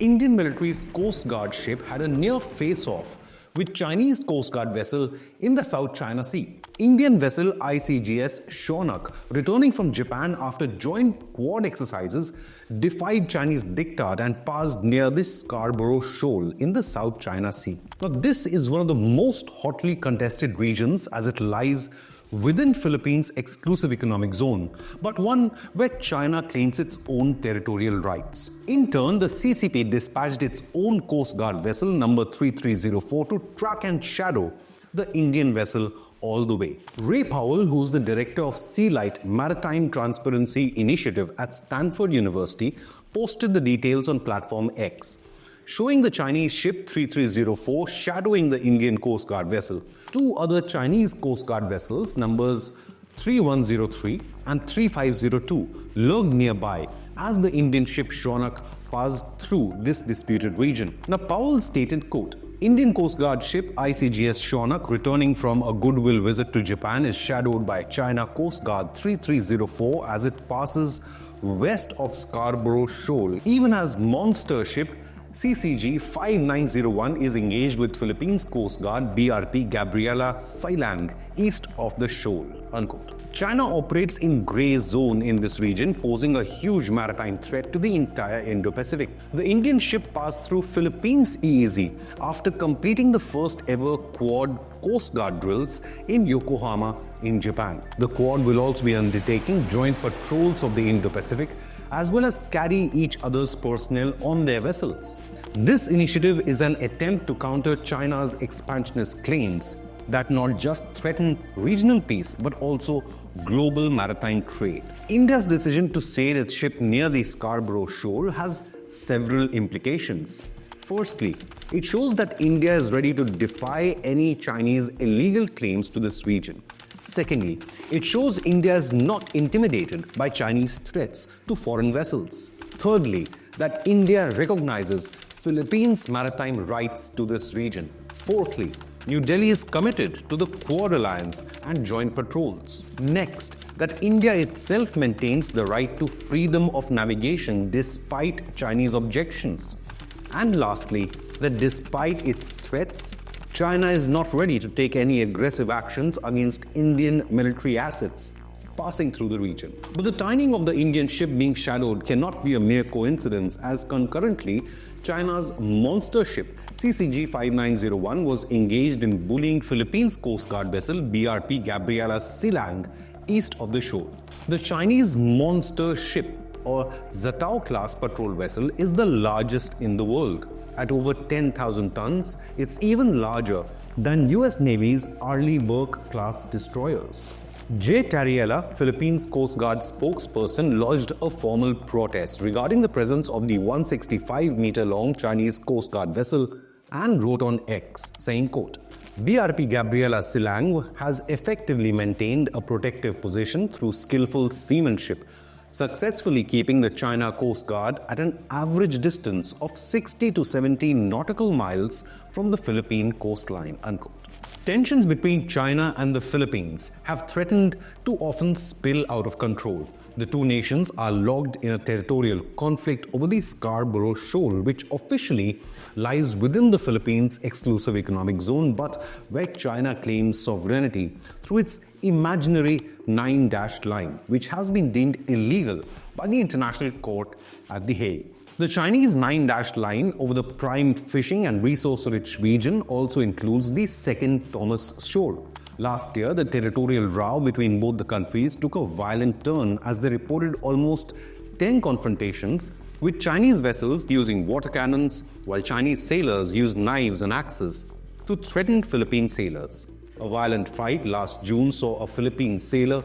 Indian military's Coast Guard ship had a near face-off with Chinese Coast Guard vessel in the South China Sea. Indian vessel ICGS Shaunak, returning from Japan after joint quad exercises, defied Chinese diktat and passed near the Scarborough Shoal in the South China Sea. Now, this is one of the most hotly contested regions as it lies within Philippines' exclusive economic zone, but one where China claims its own territorial rights. In turn, the CCP dispatched its own Coast Guard vessel number 3304 to track and shadow the Indian vessel all the way. Ray Powell, who's the director of Sealight Maritime Transparency Initiative at Stanford University, posted the details on platform X, showing the Chinese ship 3304 shadowing the Indian Coast Guard vessel. Two other Chinese Coast Guard vessels, numbers 3103 and 3502, lurked nearby as the Indian ship Shaunak passed through this disputed region. Now, Powell stated, quote, Indian Coast Guard ship ICGS Shaunak, returning from a goodwill visit to Japan, is shadowed by China Coast Guard 3304 as it passes west of Scarborough Shoal, even as monster ship CCG 5901 is engaged with Philippines Coast Guard BRP Gabriela Silang east of the shoal, unquote. China operates in grey zone in this region, posing a huge maritime threat to the entire Indo-Pacific. The Indian ship passed through Philippines EEZ after completing the first ever quad Coast Guard drills in Yokohama in Japan. The quad will also be undertaking joint patrols of the Indo-Pacific as well as carry each other's personnel on their vessels. This initiative is an attempt to counter China's expansionist claims that not just threaten regional peace but also global maritime trade. India's decision to sail its ship near the Scarborough Shoal has several implications. Firstly, it shows that India is ready to defy any Chinese illegal claims to this region. Secondly, it shows India is not intimidated by Chinese threats to foreign vessels. Thirdly, that India recognizes Philippines' maritime rights to this region. Fourthly, New Delhi is committed to the Quad Alliance and joint patrols. Next, that India itself maintains the right to freedom of navigation despite Chinese objections. And lastly, that despite its threats, China is not ready to take any aggressive actions against Indian military assets passing through the region. But the timing of the Indian ship being shadowed cannot be a mere coincidence, as concurrently, China's monster ship CCG 5901 was engaged in bullying Philippines Coast Guard vessel BRP Gabriela Silang east of the shoal. The Chinese monster ship or Zatao class patrol vessel is the largest in the world. At over 10,000 tons, it's even larger than US Navy's Arleigh Burke class destroyers. J. Tariela, Philippines Coast Guard spokesperson, lodged a formal protest regarding the presence of the 165-meter-long Chinese Coast Guard vessel and wrote on X, saying, quote, BRP Gabriela Silang has effectively maintained a protective position through skillful seamanship, successfully keeping the China Coast Guard at an average distance of 60 to 70 nautical miles from the Philippine coastline, unquote. Tensions between China and the Philippines have threatened to often spill out of control. The two nations are locked in a territorial conflict over the Scarborough Shoal, which officially lies within the Philippines' exclusive economic zone, but where China claims sovereignty through its imaginary 9-dashed line, which has been deemed illegal by the International Court at The Hague. The Chinese 9-dashed line over the prime fishing and resource-rich region also includes the second Thomas Shoal. Last year, the territorial row between both the countries took a violent turn as they reported almost 10 confrontations with Chinese vessels using water cannons, while Chinese sailors used knives and axes to threaten Philippine sailors. A violent fight last June saw a Philippine sailor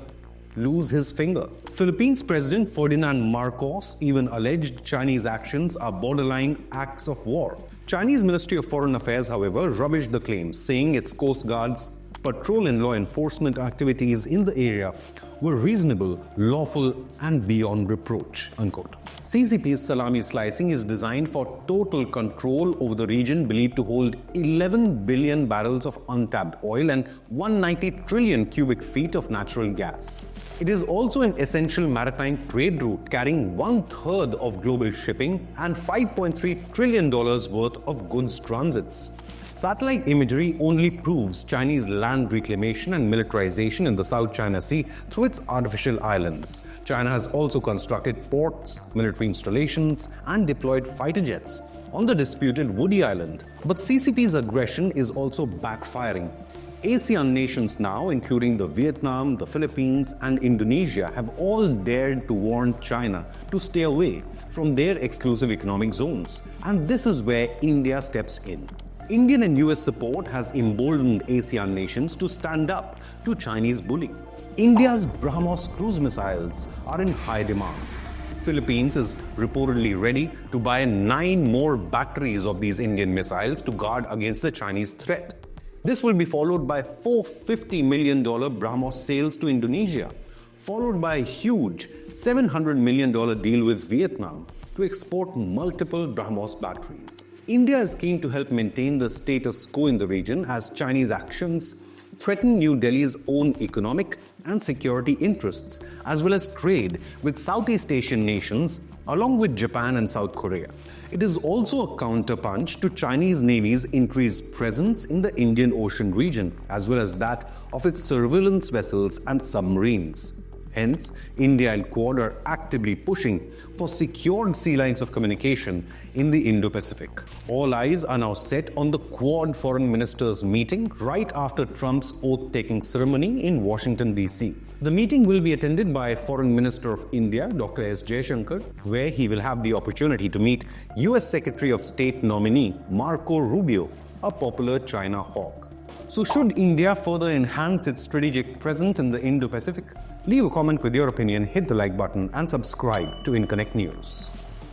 lose his finger. Philippines President Ferdinand Marcos even alleged Chinese actions are borderline acts of war. Chinese Ministry of Foreign Affairs, however, rubbished the claims, saying its Coast Guard's patrol and law enforcement activities in the area were reasonable, lawful, and beyond reproach, unquote. CCP's salami slicing is designed for total control over the region believed to hold 11 billion barrels of untapped oil and 190 trillion cubic feet of natural gas. It is also an essential maritime trade route carrying 1/3 of global shipping and $5.3 trillion worth of goods transits. Satellite imagery only proves Chinese land reclamation and militarization in the South China Sea through its artificial islands. China has also constructed ports, military installations, and deployed fighter jets on the disputed Woody Island. But CCP's aggression is also backfiring. ASEAN nations now, including the Vietnam, the Philippines, and Indonesia, have all dared to warn China to stay away from their exclusive economic zones. And this is where India steps in. Indian and US support has emboldened ASEAN nations to stand up to Chinese bully. India's BrahMos cruise missiles are in high demand. Philippines is reportedly ready to buy 9 more batteries of these Indian missiles to guard against the Chinese threat. This will be followed by $450 million BrahMos sales to Indonesia, followed by a huge $700 million deal with Vietnam to export multiple BrahMos batteries. India is keen to help maintain the status quo in the region as Chinese actions threaten New Delhi's own economic and security interests, as well as trade with Southeast Asian nations, along with Japan and South Korea. It is also a counterpunch to Chinese Navy's increased presence in the Indian Ocean region, as well as that of its surveillance vessels and submarines. Hence, India and Quad are actively pushing for secured sea lines of communication in the Indo-Pacific. All eyes are now set on the Quad foreign ministers meeting right after Trump's oath-taking ceremony in Washington, D.C. The meeting will be attended by Foreign Minister of India, Dr. S. Jaishankar, where he will have the opportunity to meet US Secretary of State nominee Marco Rubio, a popular China hawk. So should India further enhance its strategic presence in the Indo-Pacific? Leave a comment with your opinion, hit the like button and subscribe to Inconnect News.